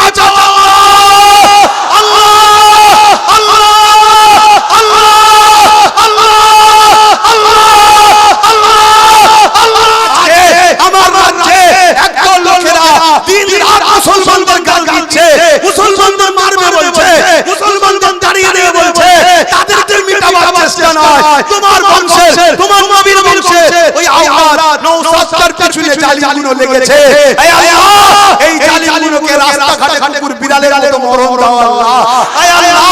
বাঁচাও মুসলমানদের গাল দিচ্ছে, মুসলমানদের মারবে বলছে, মুসলমানদের তাড়িয়ে দেবে বলছে, তাদের মিটাবার চেষ্টা নয়, তোমার বংশের, তোমার নবীর বংশে ওই আওলাদ নওশাদর পিছনে জালিমগুলো লেগেছে। হে আল্লাহ, এই জালিমগুলোকে রাস্তাঘাটে কুকুর বিড়ালের মতো মরণ দাও আল্লাহ। হে আল্লাহ,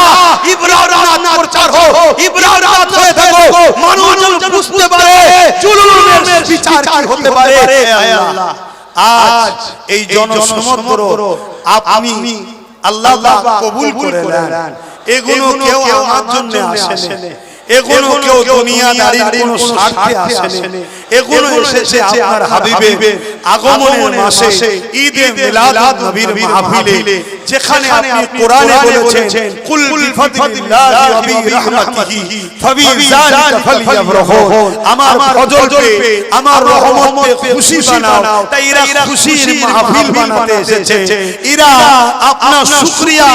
ইব্রাহিম প্রচার হোক, ইব্রাহিম হয়ে থাকো, মানুষ যেন বুঝতে পারে জুলুমের বিচার কি হতে পারে। হে আল্লাহ, আজ এই জনসমুদ্র আপনি আল্লাহ কবুল করে নেন। এগুলো কেউ আমার জন্য আসেনি, এগুলো কেউ দুনিয়াদারির কোনো স্বার্থে আসেনি, এগুলো এসেছে আপনার হাবিবের আগমনের মাসে ঈদে মিলাদ নবীর মাহফিলে, যেখানে আপনি কোরআনে বলেছেন কুল বিফাদিল্লাহি ওয়া বিরাহমাতিহি ফাবিযালিকা ফালইফরাহু, আমার ফজলকে, আমার রহমতে খুশি বানাও। তাই এরা খুশির মাহফিল বানাতে এসেছে, এরা আপনার শুকরিয়া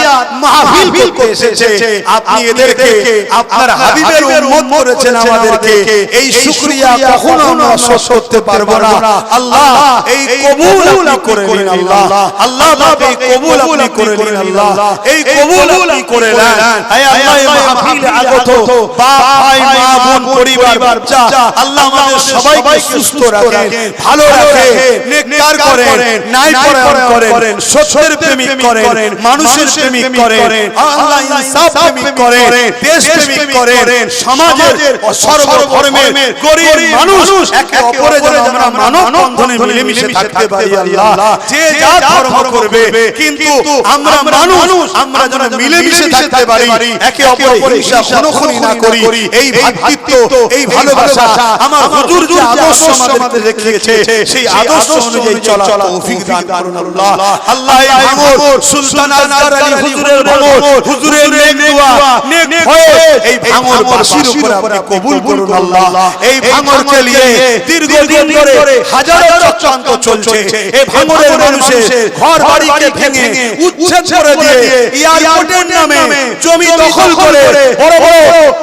মাহফিল করতে এসেছে। আপনি এদেরকে আপনার হাবিবের উম্মত করেছেন, আমাদেরকে এই শুকরিয়া কখনো আমরা শোধ করতে পারবো না। আল্লাহ এই কবুল আপনি করে নিন আল্লাহ, আল্লাহ এই কবুল আপনি করে নিন আল্লাহ, এই কবুল আপনি করে নেন। হে আল্লাহ, এই মাহফিলে আগত বাপ ভাই মা বোন পরিবার বাচ্চা আল্লাহ আমাদের সবাইকে সুস্থ রাখেন, ভালো রাখেন, নেককার করেন, ন্যায় করেন, সত্যের প্রেমিক করেন, মানুষের প্রেমিক করেন, আল্লাহ ইনসাফ প্রেমিক করেন, দেশ প্রেমিক করেন, সমাজের সর্বধর্মের গরিব মানুষ একে অপরের যেন আমরা মানব বন্ধনে মিলেমিশে থাকতে পারি আল্লাহ। যে যা ধর্ম করবে কিন্তু আমরা মানুষ, আমরা যেন মিলেমিশে থাকতে পারি, একে অপরের হিংসা কোনোখানি না করি। এই ভ্রাতৃত্ব, এই ভালোবাসা আমার হুজুর যে আদর্শ আমাদের দেখিয়েছে, সেই আদর্শ অনুযায়ী চলা তৌফিক দান করুন আল্লাহ। আল্লাহ এই ভাঙর সুলতান আজকার আলী হুজুরের ভাঙর, হুজুরের নেক দোয়া, নেক হয়ে এই ভাঙর বাসীর উপর আপনি কবুল করুন আল্লাহ। এই ভাঙরকে নিয়ে দীর্ঘদিন ধরে হাজারো চক্রান্ত চলছে। এই ভাঙরের মানুষের ঘর বাড়িকে ভেঙে উচ্ছেদ করে দিয়ে এয়ারপোর্টের নামে জমি দখল করে বড় বড়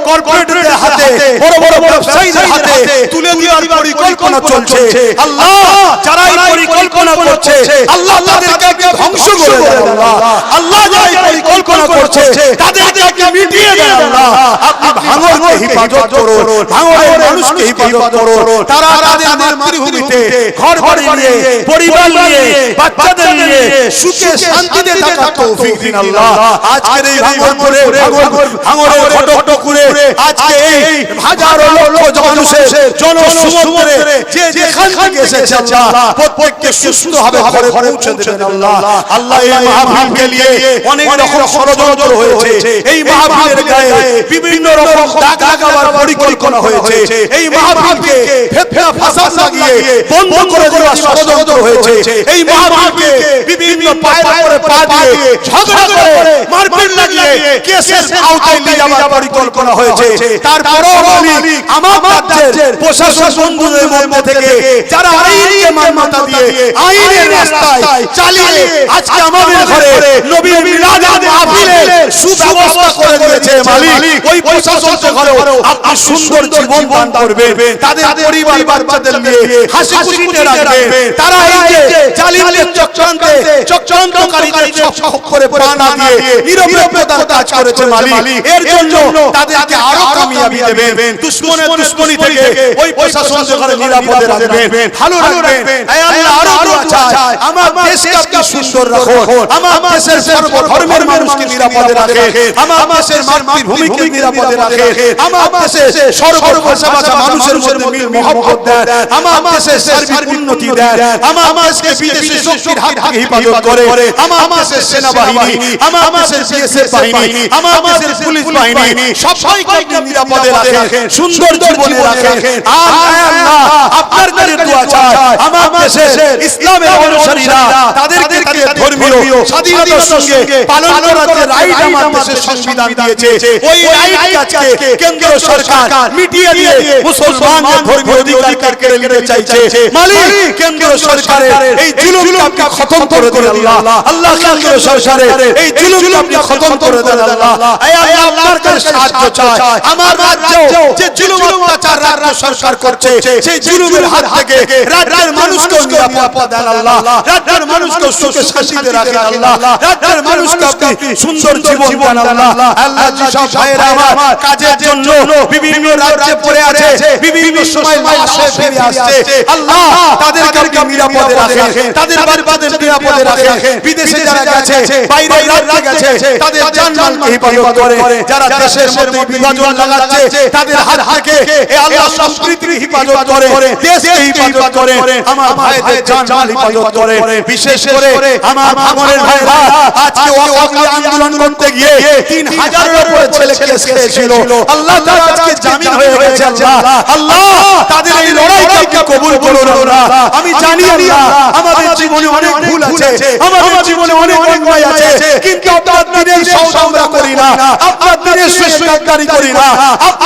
কর্পোরেটদের হাতে, বড় বড় ব্যবসায়ীদের হাতে তুলে দেওয়ার পরিকল্পনা চলছে। আল্লাহ, যারা এই পরিকল্পনা করছে আল্লাহ তাদেরকে ধ্বংস করে দেন আল্লাহ। আল্লাহ যারা এই পরিকল্পনা করছে তাদেরকে আপনি মিটিয়ে দেন আল্লাহ। আপনি ভাঙরকে হিফাজত করুন, ভাঙরের মানুষকে হিফাজত করুন। তারা তাদের মাতৃভূমিতে ঘর বাড়ি নিয়ে, পরিবার নিয়ে, বাচ্চাদের নিয়ে সুখে শান্তিতে থাকার তৌফিক দিন আল্লাহ। আজকের এই ভাঙরের ঘটকপুরে আজকে এই হাজারো লক্ষ মানুষের জনসমুদ্রে যে যেখান থেকে এসেছে আল্লাহ প্রত্যেককে সুস্থভাবে ঘরে পৌঁছে দেবেন আল্লাহ। আল্লাহ এই মাহফিলকে নিয়ে অনেক রকম ষড়যন্ত্র হয়েছে, এই মাহফিলের গায়ে বিভিন্ন রকম দাগ লাগাবার পরিকল্পনা হয়েছে, এই মাহফিলকে ফিতনা ফাসাদ লাগিয়ে বন্ধ করে দেওয়ার ষড়যন্ত্র হয়েছে, এই মাহফিলকে বিভিন্ন পায়ের উপরে পা দিয়ে ঝগড়া করে মারপিট লাগিয়ে কেসের আওতায় নিয়ে যাওয়ার পরিকল্পনা হয়েছে। তারপরও আমি আমার রাজ্যের প্রশাসন বন্ধুদের মধ্যে থেকে যারা আইনকে মান্যতা দিয়ে আইনের রাস্তায় চালিয়ে আজকে আমাদের ঘরে নবীর মিলাদ মাহফিলের সুব্যবস্থা করে দিয়েছে মালিক, ওই প্রশাসনকে ঘরে আপনি সুন্দর জীবন দান করবেন, তাদের পরিবার বাচ্চাদের নিয়ে হাসি খুশিতে রাখবেন। তারা এই যে জালিমদের চক্রান্তকারীদের চক্করে পা না দিয়ে নিরপেক্ষতার কাজ করেছে মালিক, এর জন্য তাদেরকে আরো কামিয়াবি দেবেন। দুশমনি থেকে ওই প্রশাসনকে ঘরে নিরাপদে রাখবেন, ভালো রাখবেন। হে আল্লাহ, আরো দোয়া চাই আমার দেশকে আপনি সুন্দর রাখুন, আমার দেশের সর্বধর্মের মানুষকে নিরাপদে রাখেন, আমার দেশের মাতৃভূমিকে নিরাপদে রাখেন, আমার দেশের সর্বভাষা মানুষের মধ্যে মিল মহব্বত দেন, আমার দেশের সার্বিক উন্নতি দেন, আমার দেশকে বিদেশি শক্তির হাত থেকে হেফাজত করে, আমার দেশের সেনাবাহিনী, আমার দেশের বিএসএফ বাহিনী, আমার দেশের পুলিশ বাহিনী সবাইকে আপনি নিরাপদে রাখেন, সুন্দর জীবনে রাখেন। আর আল্লাহ, আপনার কাছে দোয়া চাই আমার দেশের ইসলামের অনুসারীরা তাদেরকে ধর্মীয় স্বাধীনতার সঙ্গে পালন করার যে রাইট আমার দেশের সংবিধান দিয়েছে, ওই রাইট আজকে কেন্দ্র সরকার মিটিয়ে দিয়ে মুসলমানদের ধর্মীয় অধিকার কেড়ে নিতে চাইছে। মালিক কেন্দ্র সরকারের এই জুলুমকে আপনি খতম করে দিন আল্লাহ। আল্লাহ কেন্দ্র সরকারের এই জুলুমকে আপনি খতম করে দেন আল্লাহ। এই আল্লাহ আপনার কাছে সাহায্য চাই। আমার রাজ্যে যে জুলুম অত্যাচার রাজ্য সরকার করছে, সেই জুলুমের হাত থেকে রাজ্যের মানুষকে নিরাপত্তা দেন আল্লাহ। রাজ্যের মানুষকে সুখে শান্তিতে রাখেন আল্লাহ। রাজ্যের মানুষকে আপনি সুন্দর জীবন দেন আল্লাহ। আল্লাহ যেসব ভাইয়েরা আমার কাজের জন্য বিভিন্ন রাজ্যে পড়ে আছে, বিভিন্ন সময় মাসে ফিরে আসছে, আল্লাহ তাদেরকে আপনি নিরাপদে রাখেন, তাদের বাড়িতে নিরাপদে রাখেন। বিদেশে যারা গেছে, বাইরে রাজ্যে গেছে, তাদের জানমালকে হেফাজত করে। যারা দেশের মধ্যে বিভাজন লাগাচ্ছে, তাদের হাত থেকে এই আল্লাহ সম্প্রীতির হেফাজত করে, দেশকে হেফাজত করে, আমার ভাইদের জানমাল হেফাজত করে। বিশেষ করে আমার ভাঙনের ভাইরা আজকে ওয়াকফ আন্দোলন করতে গিয়ে 3000-এর উপরে ছেলে কেস খেয়েছিল, আল্লাহ তাআলা আজকে জামিন হয়ে গেছে আল্লাহ। আল্লাহ তাদের এই লড়াইকে কবুল করুন আল্লাহ। আমি জানি আল্লাহ আমাদের জীবনে অনেক ভুল আছে, আমাদের জীবনে অনেক অন্যায় আছে, কিন্তু আপনার দিনের সওদা আমরা করি না, আপনার দিনের শেষকারী করি না,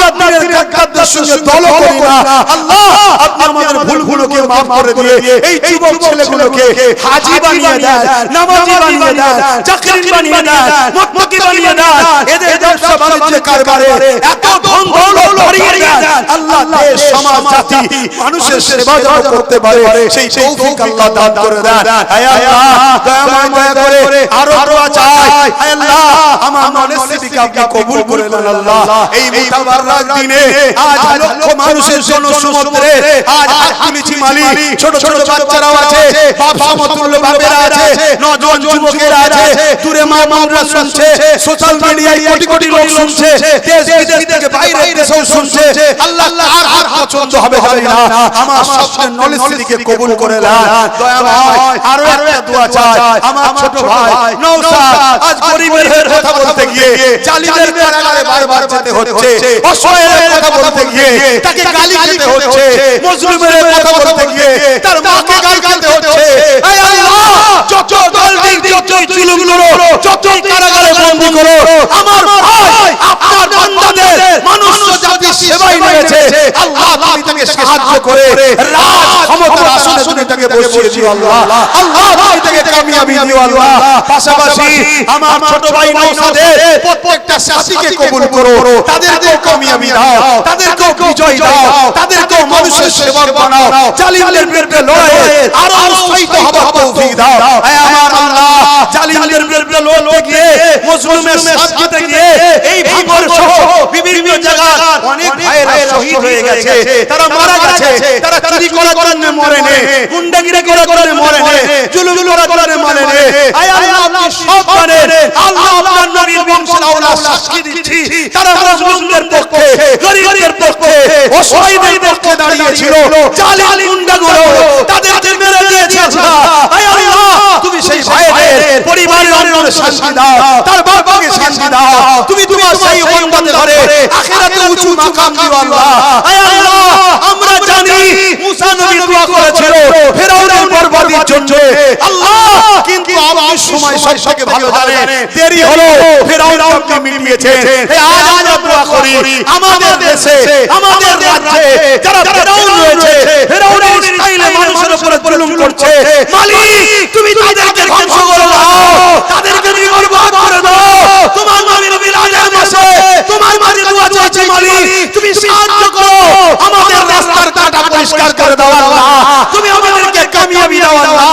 আপনার দিনের কাককাদের সঙ্গে দল করি না। আল্লাহ আপনি আমাদের ভুলগুলোকে maaf করে দিয়ে এই যুবক ছেলেগুলোকে হাজী বানিয়ে দেন, নামাজি বানিয়ে দেন, চাকরি বানিয়ে দেন, মুত্তাকি বানিয়ে দেন। এদের ব্যবসা বাণিজ্যে কারবারে এত ধন দৌলত ভরিয়ে দেন আল্লাহ, দেশ সমাজ জাতি মানুষের সেবা যেন করতে পারে সেই তৌফিক আল্লাহ দান করে দেন। হে আল্লাহ দয়াময় দয়া করে আরো দোয়া চাই। হে আল্লাহ আমার মনস্তিকে আপনি কবুল করে নেন আল্লাহ। এই মুতাবারক দিনে আজ লক্ষ মানুষের জন্য সমুদ্রে আজ হাত তুলেছি মালিক। ছোট ছোট বাচ্চারাও আছে, বাপ সমতুল্য বাবেরা আছে, নওজোয়ান যুবকেরা আছে, দূরে মা বোনরা শুনছে, সোশ্যাল মিডিয়ায় কোটি কোটি লোক শুনছে, দেশ বিদেশ থেকে বাইরে দেশেও শুনছে। আল্লাহ আর পছন্দ হবে জানি না, আমার সবচেয়ে নলেজকে কবুল করে নেন দয়াময়। আরো একটা দোয়া চাই, আমার ছোট ভাই নওশাদ আজ গরিবের কথা বলতে গিয়ে জালিমের কারাগারে বারবার যেতে হচ্ছে, অসহায়ের কথা বলতে গিয়ে তাকে গালি খেতে হচ্ছে, মজলুমের কথা বলতে গিয়ে তার মাকে গালি খেতে হচ্ছে। হে আল্লাহ যত দলবিক যত জুলুমগুলো যত কারাগারে বন্দী করো, আমার ভাই আপনার বান্দাদের মানুষ জাতি সেবায় নিয়েছে, আল্লাহ তুমি তাকে সাহায্য করে রাজ ক্ষমতার আসনে তুমি তাকে বসিয়ে দিও আল্লাহ। আল্লাহ তুমি তাকে কামিয়াবি দিও আল্লাহ। পাশাপাশি আমার ছোট ভাই নওশাদের প্রত্যেকটা সাথীকে কবুল করো, তাদেরকেও কামিয়াবি দাও, তাদেরকেও বিজয় দাও, তাদেরকেও মানুষের সেবক বানাও, জালিমদের বিরুদ্ধে লড়াইয়ে আরো উৎসাহিত হবার তৌফিক দাও। হে আমার আল্লাহ জালিমদের বিরুদ্ধে লড়তে গিয়ে মজলুমের সাথ দিতে গিয়ে এই ভাঙর সহ বিভিন্ন জায়গায় অনেক ভাইরা শহীদ হয়ে গেছে, তারা মারা গেছে, তারা চুরি করার জন্য মরে নে, গুন্ডাগিরি করার জন্য মরে নে, জুলুম করার জন্য মরে নে। হে আল্লাহ আপনি সব জানেন, আল্লাহ আপনার নবীর বংশের আওলাদ সাক্ষী দিচ্ছি, তারা মজলুমদের পক্ষে, গরিবদের পক্ষে, অসহায়দের পক্ষে দাঁড়িয়েছিল। জালিম গুন্ডাগুলো তাদেরকে মেরে দিয়েছে আল্লাহ। হে আল্লাহ তুমি সেই ভাইদের পরিবারের অন্তরে শান্তি দাও, তার বাবাকে শান্তি দাও, তুমি তোমার সেই বান্দাদের ঘরে আখিরাতে উঁচু মাকাম দিও আল্লাহ। হে আল্লাহ আমরা জানি মুসা নবী দোয়া করেছিল ফেরাউনের বরবাদির জন্য আল্লাহ, কিন্তু আপনি সময় সবথেকে ভালো জানেন, দেরি হলো ফেরাউনকে মিটিয়েছেন। হে আজ আমরা দোয়া করি আমাদের দেশে আমাদের রাজ্যে যারা ফেরাউন রয়েছে, ফেরাউনের স্টাইলে মানুষের উপর জুলুম করছে, মালিক তুমি তাদেরকে ধ্বংস করে দাও, তাদেরকে নির্মূল করে দাও। তোমার নবীর মিলাদের মাসে তোমার মাঝে দোয়া চাইছি মালিক, তুমি সাহায্য করো, আমাদের রাস্তার কাঁটা পরিষ্কার করে দাও আল্লাহ, তুমি আমাদেরকে কামিয়াবি দাও আল্লাহ।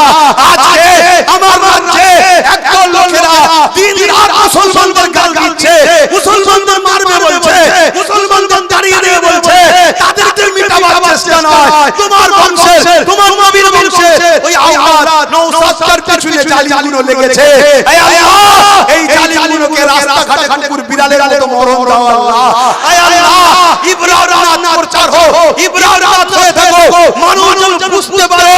আজকে আমার রাজ্যে একদল লোকেরা দিন রাত মুসলমানদের গাল দিচ্ছে, মুসলমানদের মারবে বলছে, মুসলমানদের তাড়িয়ে দেবে বলছে, তাদেরকে মিটাবার চেষ্টা নয়, তোমার বংশের তোমার নবীর বংশের ওই আওলাদ নওশাদর পিছনে জালিমগুলো লেগেছে। হে আল্লাহ এই জালিমগুলোকে রাস্তাঘাটে কুকুর বিড়ালের মতো মরণ দাও আল্লাহ। হে আল্লাহ ইব্রাহিম প্রচার হোক, ইব্রাহিম হয়ে থাকো, মানুষ যেন বুঝতে পারে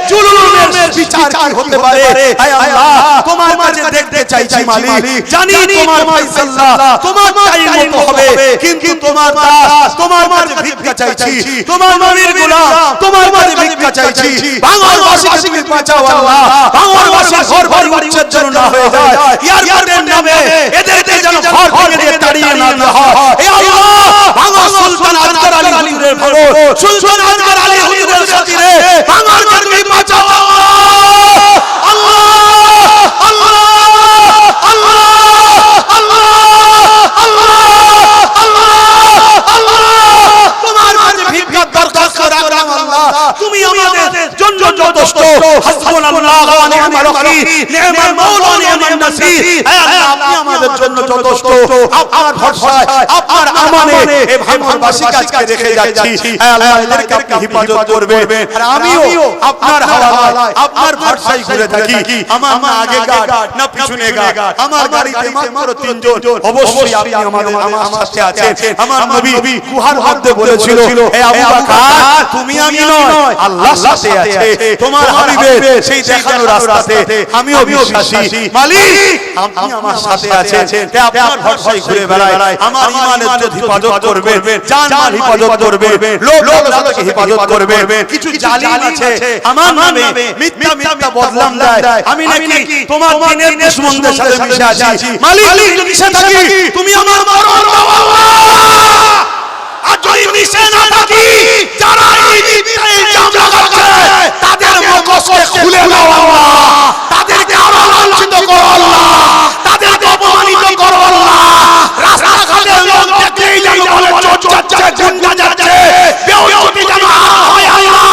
জুলুমের বিচার কি হতে পারে। হে আল্লাহ তোমার কাছে দেখতে চাইছি মালিক, জানি তোমার ফায়সালা তোমার চাই মতো হবে, কিন্তু তোমার দাস তোমার কাছে ভিক্ষা চাইছি, তোমার নবীর গোলাম তোমার কাছে ভিক্ষা চাইছি। বাংলাবাসীকে বাঁচাও আল্লাহ, বাংলাবাসীর ঘর বাড়ি উচ্ছেদ না হয়ে যায়, এয়ারপোর্টের নামে এদেরকে যেন ঘর ভেঙে দিয়ে তাড়িয়ে না দেওয়া হয়। হে আল্লাহ, ভাঙো সুলতান আজগর আলী হুজুরের ভাঙো, সুলতান আজগর আলী হুজুরের খাতিরে ভাঙারকে বাঁচাও আল্লাহ। আল্লাহ আল্লাহ আল্লাহ আল্লাহ আল্লাহ আল্লাহ তোমার কাছে ভিক্ষা দরখাস্ত রাখলাম আল্লাহ, তুমি আমাদের জন্য যথেষ্ট। হাসবুনাল্লাহু ওয়া নি'মাল ওয়াকিল, নি'মাল মাওলা নি'মান নাসির। হে আল্লাহ, আপনি আমাদের জন্য যথেষ্ট। আপনার ভরসায়, আপনার আমানে এই ভাঙরবাসীকে আজকে রেখে যাচ্ছি। হে আল্লাহ, এদেরকে আপনি হেফাজত করবেন, আর আমিও আপনার হাওয়ালায়, আপনার ভরসায় ঘুরে থাকি। আমার না আগে গার্ড না পিছনে গার্ড, আমার গাড়িতে মাত্র 3 জন। অবশ্যই আপনি আমার সাথে আছেন। আমার নবী গুহার মধ্যে বলেছিল, হে আবু বকর, তুমি আমি নয়, আল্লাহ সাথে আছে। তোমার হাবিবের সেই দেখানো রাস্তাতে আমিও বিশ্বাসী। মালিক, আপনি আমার সাথে আছেন, হে আপনার ভরসায় ঘুরে বেড়াই। আমার ঈমানের যদি হেফাজত করবেন, জান মাল হেফাজত করবেন, লোক লালসাকে হেফাজত করবেন। কিছু জালিম আছে আমার নামে মিথ্যা মিথ্যা বদনাম দেয়, আমি নাকি তোমার দিনের দুশমনদের সাথে মিশে আছি। মালিক, যদি মিশে থাকি তুমি আমার মরণ দাও আল্লাহ। আর যদি মিশে না থাকি, যারা এই মিথ্যা ইলজাম লাগাচ্ছে তাদের মুখোশকে খুলে দাও আল্লাহ। তাদেরকে আরো লাঞ্ছিত করো আল্লাহ, তাদেরকে অপমানিত করো আল্লাহ। রাস্তাঘাটের লোক দেখলেই যেন বলে চোর যাচ্ছে, গুন্ডা যাচ্ছে, বেয়াদবি যেন হয় আল্লাহ।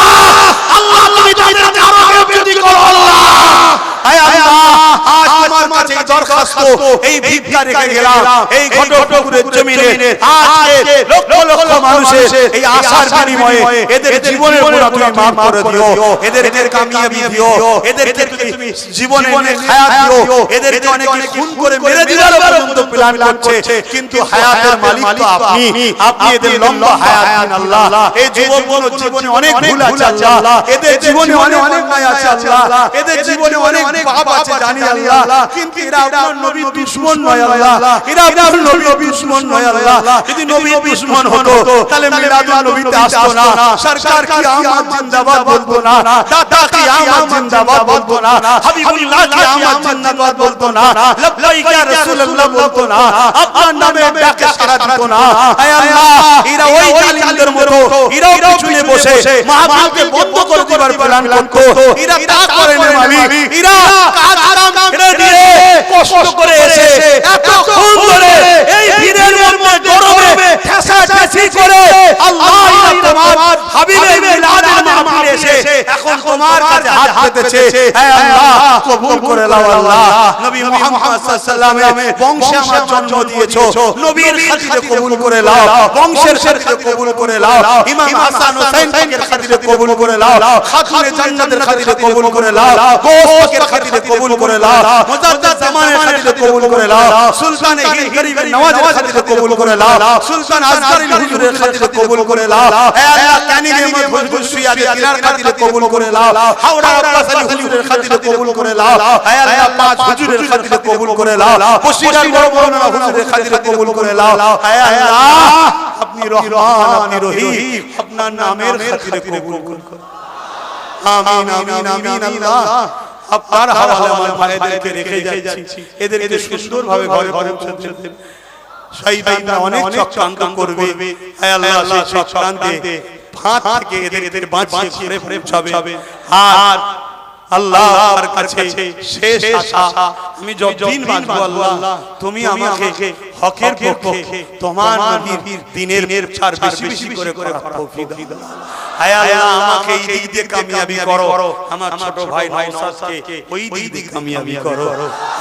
আল্লাহ, তুমি তাদেরকে আরো বেয়াদবি করো আল্লাহ। হে আল্লাহ, আজ আমার কাছে দরখাস্ত, এই ভিক্ষা রেখে গেলাম এই ঘটকপুরের জমিনে। আজকে লক্ষ লক্ষ মানুষের এই আশার বিনিময়ে এদের জীবনের পুরো তুমি মাফ করে দিও, এদেরকে কামিয়াবি দিও, এদেরকে তুমি জীবনে হায়াত দিও। এদেরকে অনেকে খুন করে মেরে দেওয়ার পর্যন্ত প্ল্যান করছে, কিন্তু হায়াতের মালিক তো আপনি। আপনি এদের লম্বা হায়াত দিন আল্লাহ। এই যুবকগুলোর জীবনে অনেক ভুল আছে আল্লাহ, এদের জীবনে অনেক অন্যায় আছে আল্লাহ, এদের জীবনে অনেক পাপ আছে জানি আল্লাহ, কিন্তু এরা আপনার নবীর দুশমন নয় আল্লাহ, এরা আপনার নবীর দুশমন নয় আল্লাহ। যদি নবীর দুশমন হতো তাহলে মিলাদুন নবীতে আসতো না, সরকার কি আমাদ জিন্দাবাদ বলতো না, দাদা কি আমাদ জিন্দাবাদ বলতো না, হাবিবুল্লাহ কি আমাদ জিন্দাবাদ বলতো না, লব্বাইক ইয়া রাসূলুল্লাহ বলতো না, আপনার নামে ডাকে সাড়া দিত না। হে আল্লাহ, এরা ওই জালিমদের মতো, এরাও পিছনে বসে মাহফিলকে বন্ধ করে দেবার প্ল্যান করতো। এরা তা করে না মালিক, এরা কাজ কাম ছেড়ে দিয়ে কষ্ট করে এসে এতক্ষণ ধরে এই ভিড়ের মধ্যে গরমে ঠেসা ঠেসি করে আল্লাহ তোমার হাবিবের মিলাদের মাহফিলে এসে এখন তোমার কাছে হাত পেতেছে। হে আল্লাহ, কবুল করে নাও আল্লাহ। নবী মুহাম্মদ সাল্লাল্লাহু আলাইহি ওয়াসাল্লামের বংশে আমার জন্ম দিয়েছো, নবীর খাতিরে কবুল করে নাও, বংশের খাতিরে কবুল করে নাও, ইমাম হাসান হোসেন এর খাতিরে কবুল করে নাও, খাতুনে জান্নাতের খাতিরে কবুল করে নাও, গোসের খাতিরে কবুল করে নাও, মুজাদ্দিদ জামানের খাতিরে কবুল করে নাও, সুলতান হিন্দ গরিবের নওয়াজের খাতিরে কবুল করে নাও, সুলতান আজগর আলী হুজুরের খাতিরে কবুল করে নাও। হে আল্লাহ, কানি নেমত ভুজবুজ সুয়াদে তিনার খাতিরে কবুল করে নাও, হাওড়া আব্বাস আলী হুজুরের খাতিরে কবুল করে নাও। হে আল্লাহ, পাঁচ হুজুরের খাতিরে কবুল করে নাও, বসিরার বড় বড় হুজুরের খাতিরে কবুল করে নাও। হে আল্লাহ, আপনি রহমান, আপনি রহিম, আপনার নামের খাতিরে কবুল করুন। আমিন আমিন আমিন আল্লাহ। আপনার হাওয়ালে আমার ভাইদেরকে রেখে যাচ্ছি, এদেরকে সুন্দরভাবে ঘরে ঘরে পৌঁছে দেন। শয়তানরা অনেক চক্রান্ত করবে, হে আল্লাহ, সেই চক্রান্তে ফাঁদ থেকে এদের বাঁচিয়ে ঘরে পৌঁছাবে। আর আল্লাহর কাছে শেষ আশা, আমি যতদিন বাঁচবো আল্লাহ, তুমি আমাকে হকের পক্ষে তোমার নবীর দ্বীনের প্রচার বেশি বেশি করে করার তৌফিক দাও। হে আল্লাহ, আমাকে এই দিক দিয়ে কামিয়াবি করো, আমার ছোট ভাই নওশাদকে ওই দিক দিয়ে কামিয়াবি করো।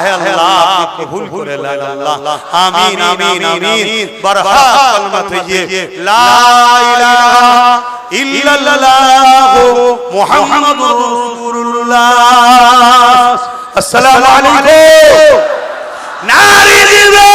হে আল্লাহ, আপনি কবুল করে নেন আল্লাহ। আমিন আমিন আমিন। বারহাত কলমা তৈয়্যিব লা ইলাহা ইল্লাল্লাহ মুহাম্মাদুর রাসূলুল্লাহ। আসসালামু আলাইকুম। নারে দিবে